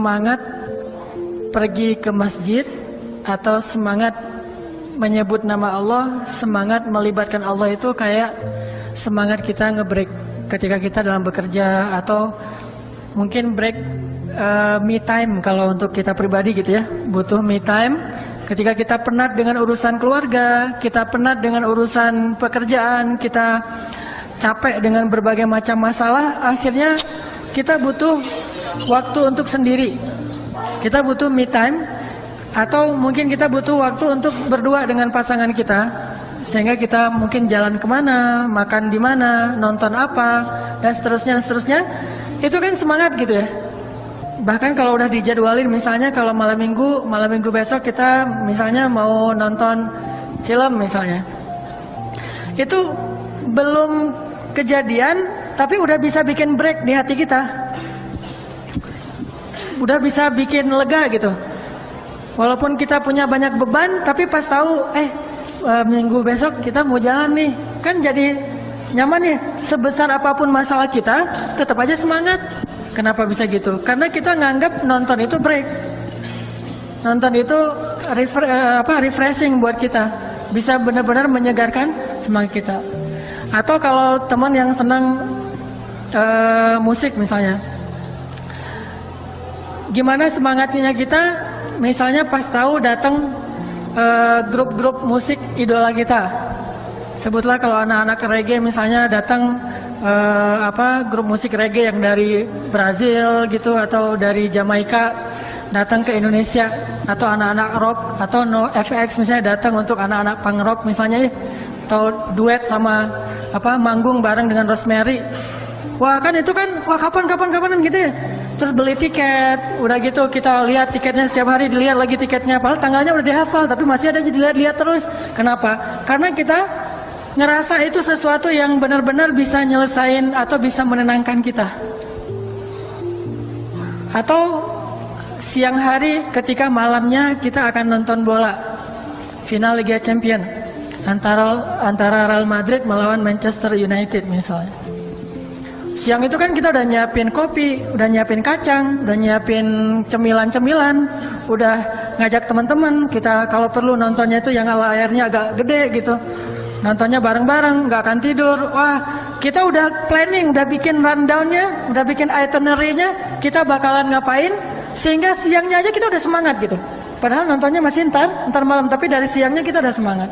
semangat pergi ke masjid atau semangat menyebut nama Allah, semangat melibatkan Allah itu kayak semangat kita nge-break ketika kita dalam bekerja, atau mungkin break me time kalau untuk kita pribadi gitu ya, butuh me time ketika kita penat dengan urusan keluarga, kita penat dengan urusan pekerjaan, kita capek dengan berbagai macam masalah, akhirnya kita butuh waktu untuk sendiri, kita butuh me time, atau mungkin kita butuh waktu untuk berdua dengan pasangan kita, sehingga kita mungkin jalan kemana, makan di mana, nonton apa, dan seterusnya. Itu kan semangat gitu ya. Bahkan kalau udah dijadwalin, misalnya kalau malam minggu besok kita misalnya mau nonton film misalnya, itu belum kejadian tapi udah bisa bikin break di hati kita, udah bisa bikin lega gitu. Walaupun kita punya banyak beban, tapi pas tahu minggu besok kita mau jalan nih, kan jadi nyaman ya. Sebesar apapun masalah kita, tetap aja semangat. Kenapa bisa gitu? Karena kita nganggap nonton itu break, nonton itu refreshing buat kita, bisa benar-benar menyegarkan semangat kita. Atau kalau teman yang senang musik misalnya, gimana semangatnya kita? Misalnya pas tahu datang grup-grup musik idola kita, sebutlah kalau anak-anak reggae misalnya datang grup musik reggae yang dari Brazil gitu, atau dari Jamaika datang ke Indonesia, atau anak-anak rock, atau NoFX misalnya datang untuk anak-anak punk rock misalnya ya, atau duet sama manggung bareng dengan Rosemary. Wah kan itu kan, wah kapan gitu ya. Terus beli tiket, udah gitu kita lihat tiketnya setiap hari, dilihat lagi tiketnya, padahal tanggalnya udah dihafal tapi masih ada dilihat-lihat terus. Kenapa? Karena kita ngerasa itu sesuatu yang benar-benar bisa nyelesain atau bisa menenangkan kita. Atau siang hari ketika malamnya kita akan nonton bola final Liga Champion antara Real Madrid melawan Manchester United misalnya. Siang itu kan kita udah nyiapin kopi, udah nyiapin kacang, udah nyiapin cemilan-cemilan, udah ngajak teman-teman kita kalau perlu nontonnya itu yang layarnya agak gede gitu. Nontonnya bareng-bareng, nggak akan tidur. Wah, kita udah planning, udah bikin rundown-nya, udah bikin itinerary-nya, kita bakalan ngapain, sehingga siangnya aja kita udah semangat gitu. Padahal nontonnya masih ntar malam, tapi dari siangnya kita udah semangat.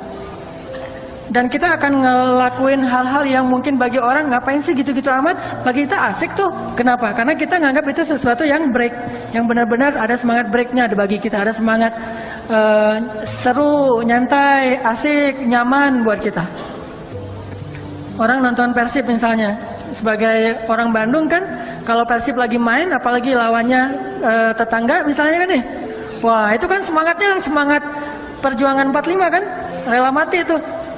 Dan kita akan ngelakuin hal-hal yang mungkin bagi orang ngapain sih gitu-gitu amat, bagi kita asik tuh. Kenapa? Karena kita nganggap itu sesuatu yang break, yang benar-benar ada semangat breaknya bagi kita, ada semangat seru, nyantai, asik, nyaman buat kita. Orang nonton Persib misalnya, sebagai orang Bandung kan, kalau Persib lagi main, apalagi lawannya tetangga misalnya kan nih, wah itu kan semangatnya semangat perjuangan 45 kan, rela mati itu.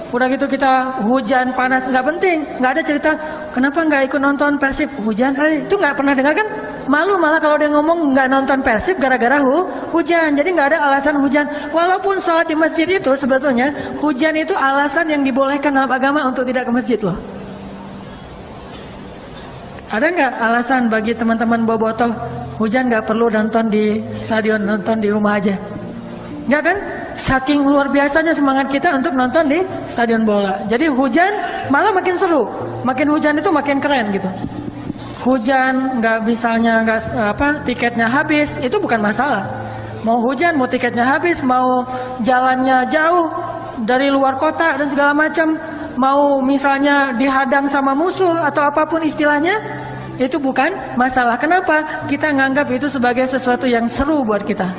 Udah gitu kita hujan, panas, nggak penting, nggak ada cerita kenapa nggak ikut nonton Persib, hujan, itu nggak pernah dengar kan? Malu malah kalau dia ngomong nggak nonton Persib gara-gara hujan, jadi nggak ada alasan hujan. Walaupun sholat di masjid itu sebetulnya hujan itu alasan yang dibolehkan dalam agama untuk tidak ke masjid loh. Ada nggak alasan bagi teman-teman bobotoh hujan nggak perlu nonton di stadion, nonton di rumah aja? Nggak kan? Saking luar biasanya semangat kita untuk nonton di stadion bola. Jadi hujan malah makin seru, makin hujan itu makin keren gitu. Hujan tiketnya habis itu bukan masalah. Mau hujan, mau tiketnya habis, mau jalannya jauh dari luar kota dan segala macam, mau misalnya dihadang sama musuh atau apapun istilahnya, itu bukan masalah. Kenapa? Kita nganggap itu sebagai sesuatu yang seru buat kita.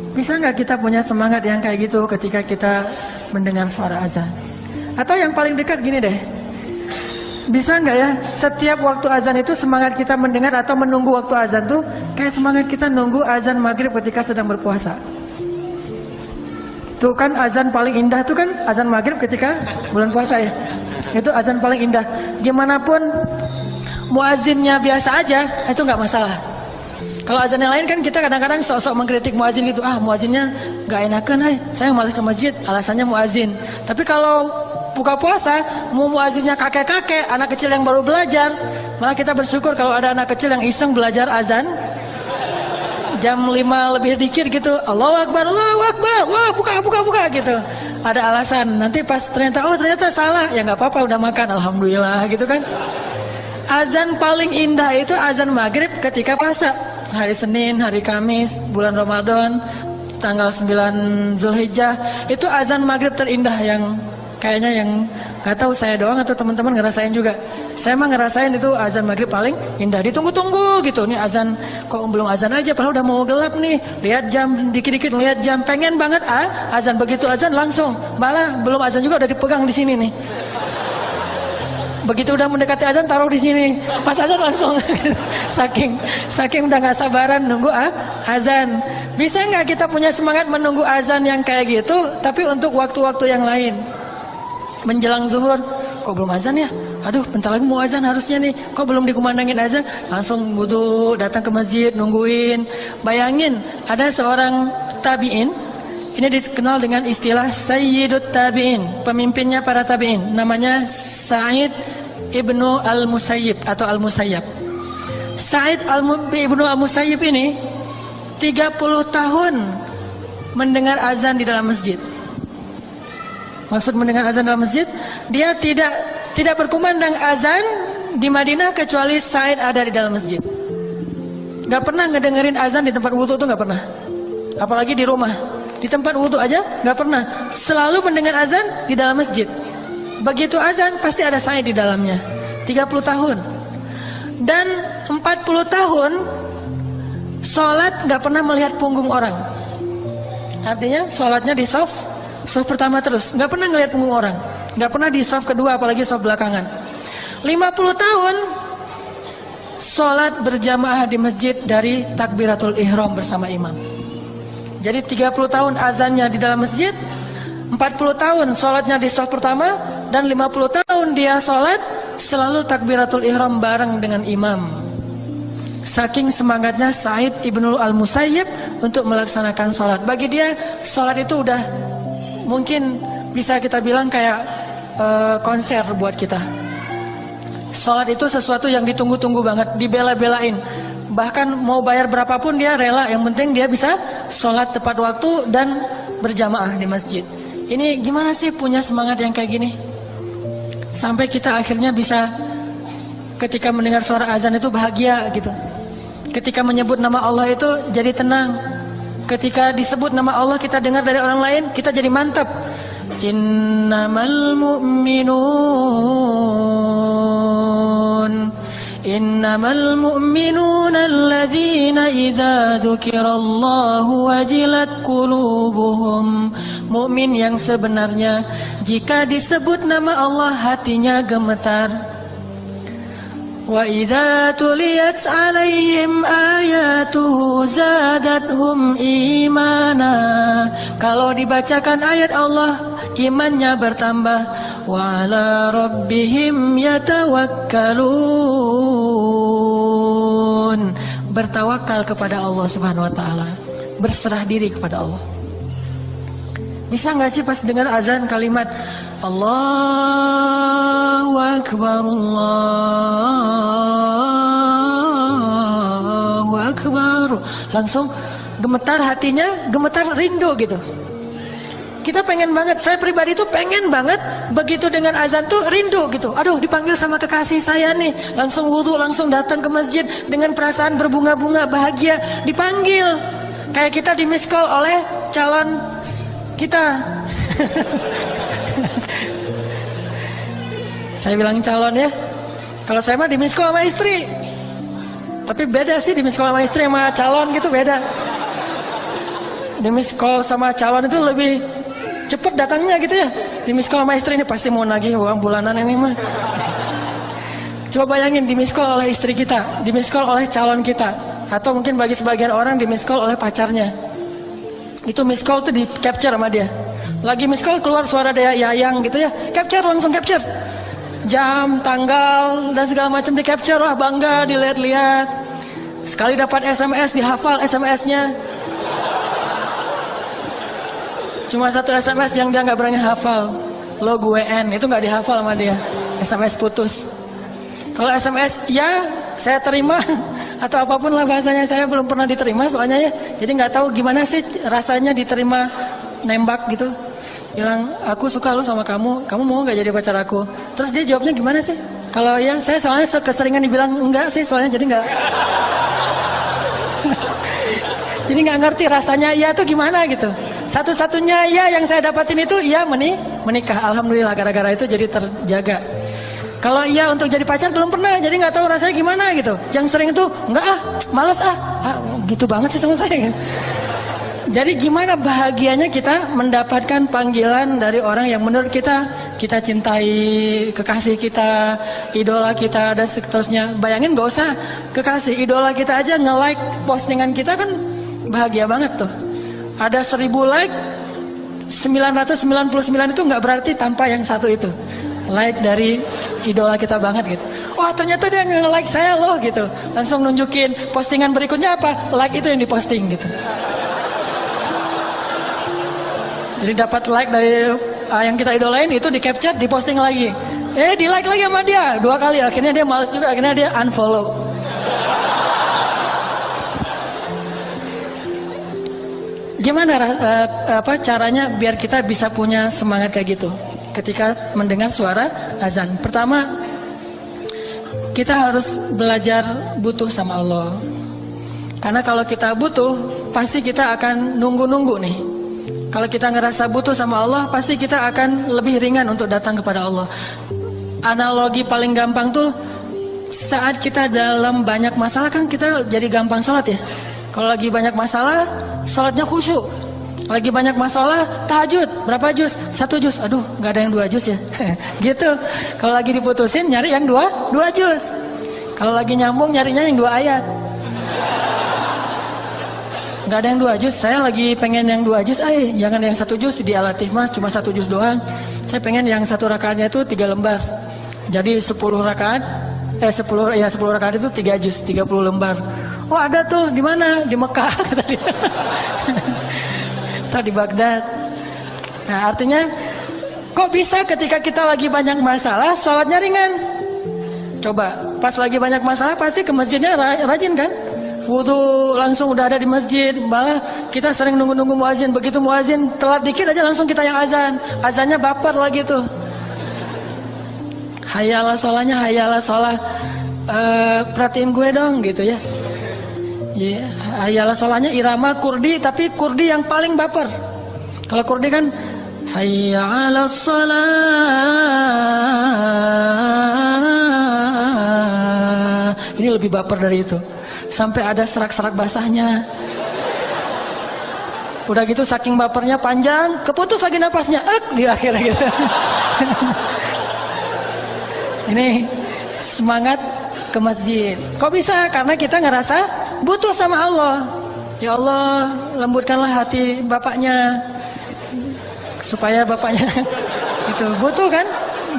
Bisa nggak kita punya semangat yang kayak gitu ketika kita mendengar suara azan? Atau yang paling dekat gini deh, bisa nggak ya setiap waktu azan itu semangat kita mendengar atau menunggu waktu azan tuh kayak semangat kita nunggu azan maghrib ketika sedang berpuasa? Tuh kan azan paling indah tuh kan azan maghrib ketika bulan puasa ya. Itu azan paling indah. Gimana pun muazinnya biasa aja, itu nggak masalah. Kalau azan yang lain kan kita kadang-kadang sok-sok mengkritik muazin gitu, muazinnya nggak enakan, saya malas ke masjid, alasannya muazin. Tapi kalau buka puasa, mau muazinnya kakek-kakek, anak kecil yang baru belajar, malah kita bersyukur kalau ada anak kecil yang iseng belajar azan jam 5 lebih dikit gitu, Allahu Akbar, wah buka gitu. Ada alasan. Nanti pas ternyata salah, ya nggak apa-apa, udah makan, alhamdulillah gitu kan. Azan paling indah itu azan maghrib ketika puasa. Hari Senin, hari Kamis, bulan Ramadan, tanggal 9 Zulhijjah, itu azan maghrib terindah yang kayaknya yang gak tahu saya doang atau teman-teman ngerasain juga. Saya mah ngerasain itu azan maghrib paling indah, ditunggu-tunggu gitu. Nih azan kok belum azan aja, padahal udah mau gelap nih. Lihat jam, dikit-dikit lihat jam, pengen banget azan, begitu azan langsung. Malah belum azan juga udah dipegang di sini nih. Begitu udah mendekati azan taruh di sini, pas azan langsung. saking udah nggak sabaran nunggu azan. Bisa nggak kita punya semangat menunggu azan yang kayak gitu, tapi untuk waktu-waktu yang lain? Menjelang zuhur, kok belum azan ya? Aduh, bentar lagi mau azan harusnya nih. Kok belum dikumandangin azan? Langsung wudu, datang ke masjid, nungguin. Bayangin, ada seorang tabi'in. Ini dikenal dengan istilah Sayyidut Tabi'in, pemimpinnya para tabi'in. Namanya Sa'id Ibnu Al-Musayyib atau Al-Musayyab. Sa'id Ibnu Al-Musayyib ini 30 tahun mendengar azan di dalam masjid. Maksud mendengar azan dalam masjid, dia tidak berkumandang azan di Madinah kecuali Sa'id ada di dalam masjid. Gak pernah ngedengerin azan di tempat wudu tuh gak pernah. Apalagi di rumah. Di tempat wudu aja gak pernah. Selalu mendengar azan di dalam masjid. Begitu azan pasti ada Sa'id di dalamnya. 30 tahun. Dan 40 tahun sholat gak pernah melihat punggung orang. Artinya sholatnya di soft pertama terus, nggak pernah ngelihat punggung orang, nggak pernah di soft kedua, apalagi soft belakangan. 50 tahun sholat berjamaah di masjid dari takbiratul ihram bersama imam. Jadi 30 tahun azannya di dalam masjid, 40 tahun sholatnya di soft pertama, dan 50 tahun dia sholat selalu takbiratul ihram bareng dengan imam. Saking semangatnya Sa'id Ibnu Al-Musayyib untuk melaksanakan sholat. Bagi dia sholat itu udah mungkin bisa kita bilang kayak konser buat kita. Sholat itu sesuatu yang ditunggu-tunggu banget, dibela-belain. Bahkan mau bayar berapapun dia rela, yang penting dia bisa sholat tepat waktu dan berjamaah di masjid. Ini gimana sih punya semangat yang kayak gini? Sampai kita akhirnya bisa ketika mendengar suara azan itu bahagia gitu. Ketika menyebut nama Allah itu jadi tenang. Ketika disebut nama Allah kita dengar dari orang lain, kita jadi mantap. Innamal mu'minun alladzina idza dzukirallahu wajilat qulubuhum. Mukmin yang sebenarnya jika disebut nama Allah hatinya gemetar. Wa idza tuliyat 'alaihim ayatuhu zadatuhum imana. Kalau dibacakan ayat Allah, imannya bertambah. Wa 'ala rabbihim yatawakkalun. Bertawakal kepada Allah Subhanahu wa taala, berserah diri kepada Allah. Bisa nggak sih pas dengar azan kalimat Allahu Akbar, Allahu Akbar, langsung gemetar hatinya, gemetar rindu gitu. Kita pengen banget, saya pribadi tuh pengen banget begitu dengan azan tuh rindu gitu. Aduh, dipanggil sama kekasih saya nih, langsung wudu, langsung datang ke masjid dengan perasaan berbunga-bunga, bahagia, dipanggil. Kayak kita di miss call oleh calon kita. Saya bilang calon ya. Kalau saya mah di miss call sama istri. Tapi beda sih di miss call sama istri sama calon gitu, beda. Di miss call sama calon itu lebih cepet datangnya gitu ya. Di miss call sama istri ini pasti mau nagih uang bulanan ini mah. Coba bayangin di miss call oleh istri kita, di miss call oleh calon kita, atau mungkin bagi sebagian orang di miss call oleh pacarnya. Itu miss call tuh di capture sama dia. Lagi miss call keluar suara dia Yayang gitu ya, capture, langsung capture. Jam, tanggal dan segala macam di capture, wah bangga dilihat-lihat. Sekali dapat SMS dihafal SMS-nya. Cuma satu SMS yang dia nggak berani hafal, lo gue N, itu nggak dihafal sama dia. SMS putus. Kalau SMS ya saya terima, atau apapun lah bahasanya, saya belum pernah diterima soalnya ya. Jadi nggak tahu gimana sih rasanya diterima nembak gitu. Bilang aku suka lu sama kamu mau nggak jadi pacar aku? Terus dia jawabnya gimana sih? Kalau yang saya soalnya keseringan dibilang enggak sih, soalnya jadi nggak. Jadi nggak ngerti rasanya iya tuh gimana gitu. Satu-satunya iya yang saya dapatin itu iya menikah. Alhamdulillah gara-gara itu jadi terjaga. Kalau iya untuk jadi pacar belum pernah, jadi nggak tahu rasanya gimana gitu. Yang sering itu enggak malas gitu banget sih sama saya. Jadi gimana bahagianya kita mendapatkan panggilan dari orang yang menurut kita cintai, kekasih kita, idola kita dan seterusnya. Bayangin gak usah kekasih, idola kita aja nge-like postingan kita kan bahagia banget tuh. Ada 1000 like, 999 itu nggak berarti tanpa yang satu itu. Like dari idola kita banget gitu. Wah ternyata dia nge-like saya loh gitu. Langsung nunjukin postingan berikutnya apa? Like itu yang diposting gitu. Jadi dapat like dari yang kita idolain itu di capture, diposting lagi. Di like lagi sama dia 2 kali. Akhirnya dia malas juga, akhirnya dia unfollow. Gimana caranya biar kita bisa punya semangat kayak gitu ketika mendengar suara azan? Pertama, kita harus belajar butuh sama Allah. Karena kalau kita butuh, pasti kita akan nunggu-nunggu nih. Kalau kita ngerasa butuh sama Allah, pasti kita akan lebih ringan untuk datang kepada Allah. Analogi paling gampang tuh, saat kita dalam banyak masalah kan kita jadi gampang sholat ya. Kalau lagi banyak masalah, sholatnya khusyuk. Lagi banyak masalah, tahajud, berapa juz? 1 juz, aduh gak ada yang 2 juz ya. Gitu. Kalau lagi diputusin, nyari yang 2 juz. Kalau lagi nyambung, nyarinya yang 2 ayat. Gak ada yang 2 juz, saya lagi pengen yang 2 juz, jangan yang 1 juz, di Al-Latif mah cuma 1 juz doang. Saya pengen yang 1 rakaatnya itu 3 lembar. Jadi 10 rakaat, 10 rakaat itu 3 juz, 30 lembar. Oh ada tuh, di mana? Di Mekah kata dia. Atau di Baghdad. Nah artinya, kok bisa ketika kita lagi banyak masalah, sholatnya ringan? Coba, pas lagi banyak masalah pasti ke masjidnya rajin kan? Wudu langsung udah ada di masjid. Malah kita sering nunggu-nunggu muazin. Begitu muazin telat dikit aja langsung kita yang azan. Azannya baper lagi tuh. Hayalah sholahnya, hayalah sholah. Perhatiin gue dong gitu ya. Hayalah sholahnya irama kurdi, tapi kurdi yang paling baper. Kalau kurdi kan hayalah sholah. Ini lebih baper dari itu. Sampai ada serak-serak basahnya. Udah gitu saking bapernya panjang, keputus lagi napasnya, di akhirnya gitu. Ini semangat ke masjid. Kok bisa? Karena kita ngerasa butuh sama Allah. Ya Allah, lembutkanlah hati bapaknya supaya bapaknya itu butuh kan?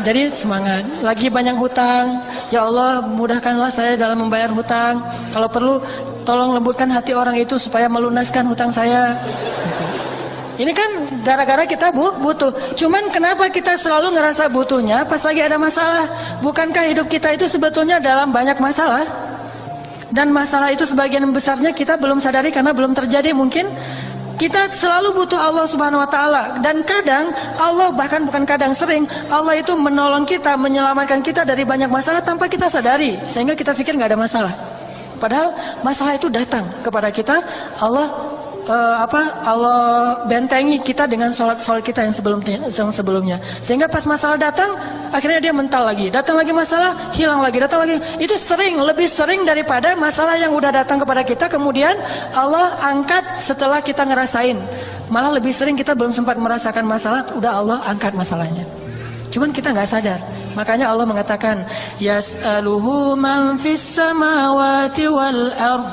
Jadi semangat. Lagi banyak hutang, ya Allah mudahkanlah saya dalam membayar hutang. Kalau perlu tolong lembutkan hati orang itu supaya melunaskan hutang saya gitu. Ini kan gara-gara kita butuh. Cuman kenapa kita selalu ngerasa butuhnya pas lagi ada masalah? Bukankah hidup kita itu sebetulnya dalam banyak masalah? Dan masalah itu sebagian besarnya kita belum sadari karena belum terjadi mungkin. Kita selalu butuh Allah Subhanahu wa taala, dan kadang Allah, bahkan bukan kadang, sering Allah itu menolong kita, menyelamatkan kita dari banyak masalah tanpa kita sadari, sehingga kita pikir nggak ada masalah. Padahal masalah itu datang kepada kita, Allah Allah bentengi kita dengan sholat kita yang sebelumnya. Sehingga pas masalah datang, akhirnya dia mental lagi. Datang lagi masalah, hilang lagi, datang lagi. Itu lebih sering daripada masalah yang udah datang kepada kita, kemudian Allah angkat setelah kita ngerasain. Malah lebih sering kita belum sempat merasakan masalah, udah Allah angkat masalahnya. Cuman kita nggak sadar. Makanya Allah mengatakan, yas'aluhu man fis samawati wal ard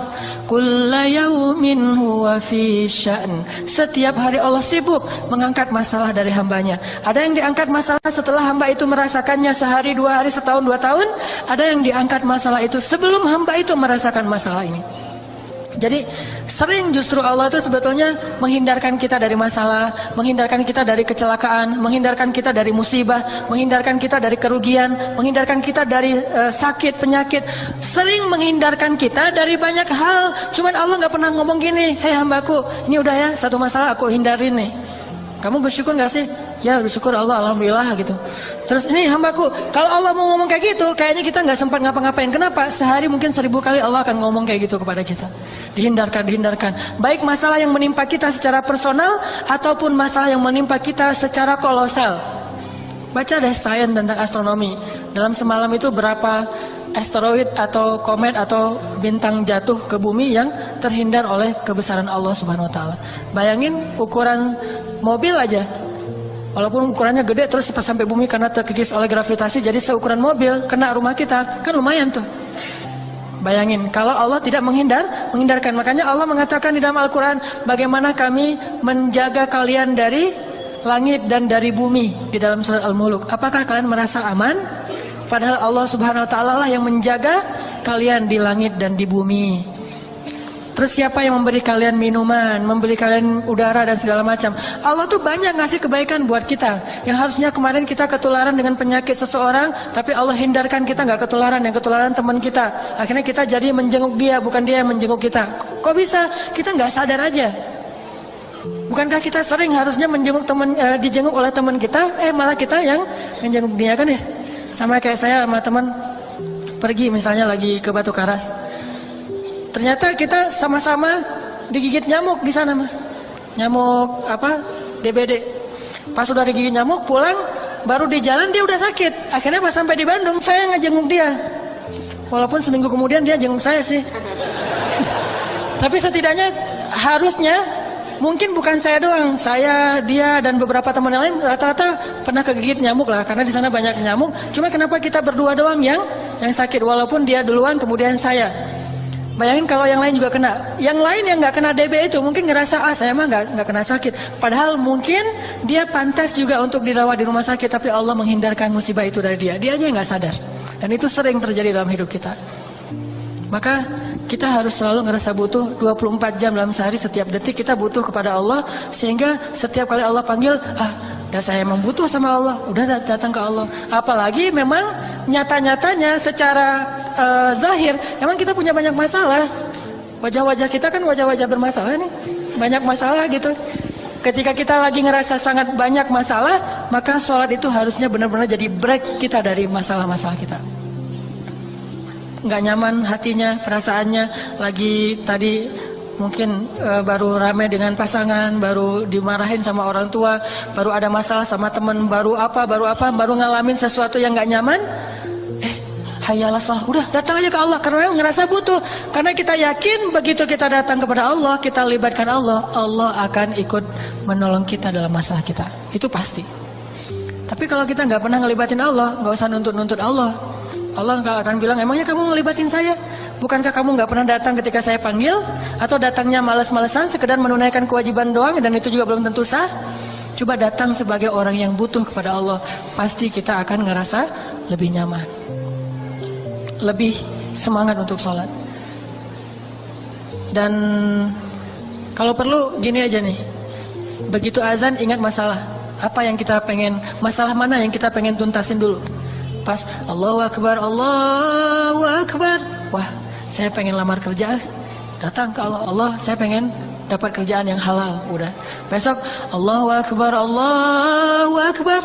kulla yawmin huwa fi sya'n. Setiap hari Allah sibuk mengangkat masalah dari hambanya. Ada yang diangkat masalah setelah hamba itu merasakannya sehari, 2 hari, setahun, 2 tahun. Ada yang diangkat masalah itu sebelum hamba itu merasakan masalah ini. Jadi sering justru Allah itu sebetulnya menghindarkan kita dari masalah, menghindarkan kita dari kecelakaan, menghindarkan kita dari musibah, menghindarkan kita dari kerugian, menghindarkan kita dari sakit, penyakit. Sering menghindarkan kita dari banyak hal. Cuman Allah nggak pernah ngomong gini, hei hambaku, ini udah ya satu masalah aku hindarin nih. Kamu bersyukur gak sih? Ya bersyukur Allah, alhamdulillah gitu. Terus ini hambaku, kalau Allah mau ngomong kayak gitu, kayaknya kita gak sempat ngapa-ngapain. Kenapa? Sehari mungkin 1000 kali Allah akan ngomong kayak gitu kepada kita. Dihindarkan. Baik masalah yang menimpa kita secara personal, ataupun masalah yang menimpa kita secara kolosal. Baca deh sains tentang astronomi. Dalam semalam itu berapa asteroid atau komet atau bintang jatuh ke bumi yang terhindar oleh kebesaran Allah Subhanahu wa taala. Bayangin ukuran mobil aja. Walaupun ukurannya gede terus pas sampai bumi karena terkikis oleh gravitasi jadi seukuran mobil kena rumah kita, kan lumayan tuh. Bayangin kalau Allah tidak menghindarkan. Makanya Allah mengatakan di dalam Al-Qur'an, bagaimana kami menjaga kalian dari langit dan dari bumi di dalam surat Al-Mulk. Apakah kalian merasa aman? Padahal Allah Subhanahu wa taala lah yang menjaga kalian di langit dan di bumi. Terus siapa yang memberi kalian minuman, memberi kalian udara dan segala macam. Allah tuh banyak ngasih kebaikan buat kita. Yang harusnya kemarin kita ketularan dengan penyakit seseorang, tapi Allah hindarkan kita nggak ketularan, yang ketularan teman kita. Akhirnya kita jadi menjenguk dia, bukan dia yang menjenguk kita. Kok bisa? Kita nggak sadar aja. Bukankah kita sering harusnya menjenguk dijenguk oleh teman kita, malah kita yang menjenguk dia kan ya? Sama kayak saya sama teman pergi misalnya lagi ke Batu Karas. Ternyata kita sama-sama digigit nyamuk di sana mah. Nyamuk DBD. Pas sudah digigit nyamuk pulang baru di jalan dia udah sakit. Akhirnya pas sampai di Bandung saya ngejenguk dia. Walaupun seminggu kemudian dia jenguk saya sih. Tapi setidaknya harusnya mungkin bukan saya doang, saya, dia dan beberapa teman yang lain rata-rata pernah kegigit nyamuk lah karena di sana banyak nyamuk. Cuma kenapa kita berdua doang yang sakit walaupun dia duluan kemudian saya. Bayangin kalau yang lain juga kena. Yang lain yang nggak kena DB itu mungkin ngerasa saya mah nggak kena sakit. Padahal mungkin dia pantas juga untuk dirawat di rumah sakit, tapi Allah menghindarkan musibah itu dari dia. Dia aja yang nggak sadar. Dan itu sering terjadi dalam hidup kita. Maka kita harus selalu ngerasa butuh 24 jam dalam sehari, setiap detik kita butuh kepada Allah. Sehingga setiap kali Allah panggil, udah saya emang butuh sama Allah, udah datang ke Allah. Apalagi memang nyata-nyatanya secara zahir, emang kita punya banyak masalah. Wajah-wajah kita kan wajah-wajah bermasalah nih, banyak masalah gitu. Ketika kita lagi ngerasa sangat banyak masalah, maka sholat itu harusnya benar-benar jadi break kita dari masalah-masalah kita. Nggak nyaman hatinya, perasaannya, lagi tadi mungkin baru rame dengan pasangan, baru dimarahin sama orang tua, baru ada masalah sama teman, baru ngalamin sesuatu yang nggak nyaman. Hayalah sholat, udah datang aja ke Allah karena ngerasa butuh. Karena kita yakin begitu kita datang kepada Allah, kita libatkan Allah, Allah akan ikut menolong kita dalam masalah kita. Itu pasti. Tapi kalau kita nggak pernah ngelibatin Allah, nggak usah nuntut-nuntut Allah. Allah akan bilang, emangnya kamu ngelibatin saya? Bukankah kamu nggak pernah datang ketika saya panggil? Atau datangnya males-malesan, sekedar menunaikan kewajiban doang, dan itu juga belum tentu sah? Coba datang sebagai orang yang butuh kepada Allah. Pasti kita akan ngerasa lebih nyaman, lebih semangat untuk sholat. Dan kalau perlu gini aja nih, begitu azan ingat masalah. Apa yang kita pengen, masalah mana yang kita pengen tuntasin dulu. Pas Allahu Akbar, Allahu Akbar, wah saya pengen lamar kerja, datang ke Allah, Allah saya pengen dapat kerjaan yang halal, udah. Besok Allahu Akbar, Allahu Akbar,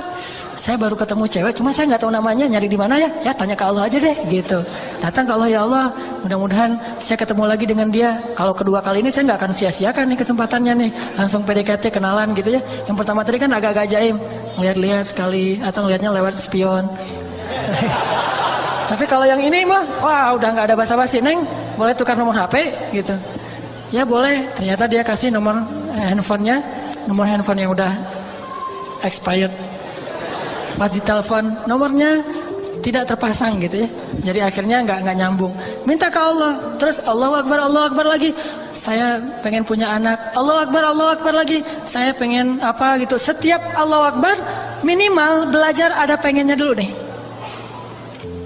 saya baru ketemu cewek, cuma saya nggak tahu namanya, nyari di mana ya tanya ke Allah aja deh, gitu. Datang ke Allah, ya Allah, mudah-mudahan saya ketemu lagi dengan dia. Kalau kedua kali ini saya nggak akan sia-siakan nih kesempatannya nih, langsung PDKT kenalan gitu ya. Yang pertama tadi kan agak-agak jaim, lihat-lihat sekali atau ngelihatnya lewat spion. Tapi kalau yang ini mah, wah udah nggak ada basa-basi, Neng, boleh tukar nomor HP gitu. Ya boleh, ternyata dia kasih nomor handphonenya, nomor handphone yang udah expired. Pas ditelepon nomornya tidak terpasang gitu ya. Jadi akhirnya nggak nyambung. Minta ke Allah, terus Allahu Akbar lagi. Saya pengen punya anak. Allahu Akbar lagi. Saya pengen apa gitu. Setiap Allahu Akbar minimal belajar ada pengennya dulu nih.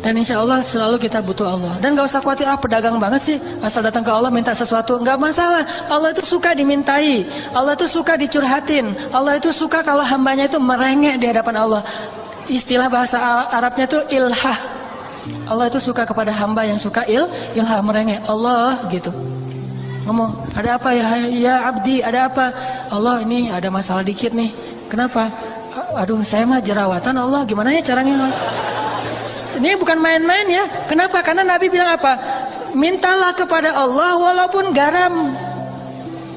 Dan insya Allah selalu kita butuh Allah. Dan gak usah khawatir, pedagang banget sih, asal datang ke Allah minta sesuatu. Gak masalah, Allah itu suka dimintai, Allah itu suka dicurhatin, Allah itu suka kalau hambanya itu merengek di hadapan Allah. Istilah bahasa Arabnya itu ilhah. Allah itu suka kepada hamba yang suka ilhah, merengek. Allah gitu ngomong, ada apa ya abdi, ada apa? Allah, ini ada masalah dikit nih. Kenapa? Aduh, saya mah jerawatan, Allah gimana ya caranya? Ini bukan main-main ya. Kenapa? Karena Nabi bilang apa? Mintalah kepada Allah walaupun garam.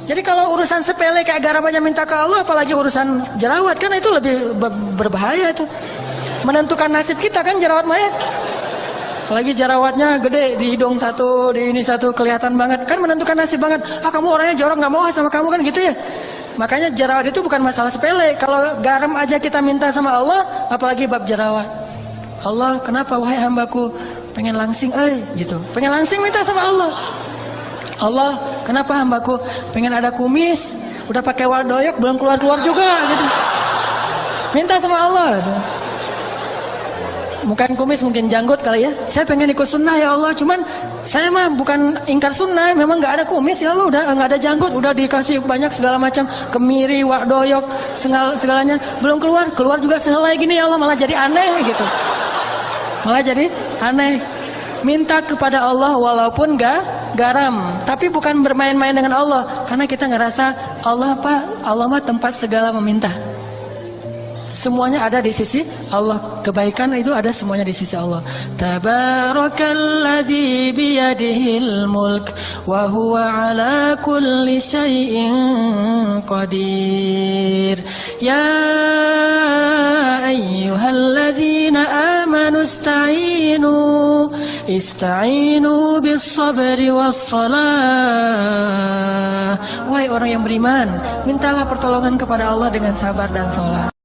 Jadi kalau urusan sepele kayak garam aja minta ke Allah, apalagi urusan jerawat, kan itu lebih berbahaya itu. Menentukan nasib kita kan jerawat maya. Apalagi jerawatnya gede di hidung satu, di ini satu, kelihatan banget. Kan menentukan nasib banget. Kamu orangnya jorok, gak mau sama kamu kan gitu ya. Makanya jerawat itu bukan masalah sepele. Kalau garam aja kita minta sama Allah, apalagi bab jerawat. Allah, kenapa wahai hambaku pengen langsing, gitu. Pengen langsing minta sama Allah. Allah, kenapa hambaku pengen ada kumis, udah pakai wadoyok belum keluar juga, gitu. Minta sama Allah. Gitu. Bukan kumis, mungkin janggut kali ya. Saya pengen ikut sunnah ya Allah, cuman saya mah bukan ingkar sunnah, memang nggak ada kumis ya Allah, udah nggak ada janggut, udah dikasih banyak segala macam kemiri, wadoyok, segalanya belum keluar juga sehelai gini ya Allah, malah jadi aneh gitu. Malah jadi aneh. Minta kepada Allah walaupun garam, tapi bukan bermain-main dengan Allah, karena kita ngerasa Allah mah tempat segala meminta. Semuanya ada di sisi Allah, kebaikan itu ada semuanya di sisi Allah. Tabarakalladzi biyadihil mulk wa huwa ala kulli syai'in qadir. Ya ayyuhalladzina amanu ista'inu bis sabri was salah. Wahai orang yang beriman, mintalah pertolongan kepada Allah dengan sabar dan salat.